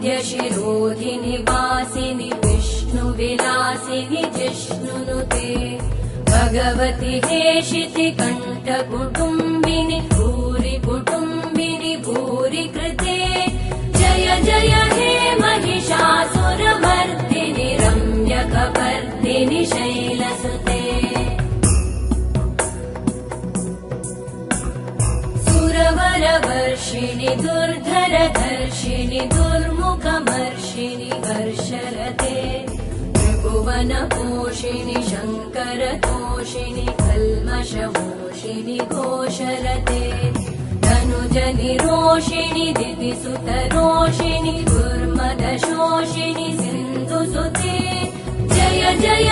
अरविन्द्यशिरोधिनि वासिनि विष्णुविलासिनि जिष्णुनुते भगवति हेशिति कण्ठकुटुम्बिनि भूरि कुटुम्बिनि भूरि कृते जय जय हे महिषासुरमर्दिनि रम्यकपर्दिनि शैलसुते सुरवरवर्षिणि दुर्धरधर्षिणि दुर्मुखमर्षिणि हर्षरते त्रिभुवनपोषिणि शङ्करतोषिणि कल्मषमोषिणि घोषरते धनुजनिरोषिणि दितिसुतरोषिणि दुर्मदशोषिणि सिन्धुसुते जय जय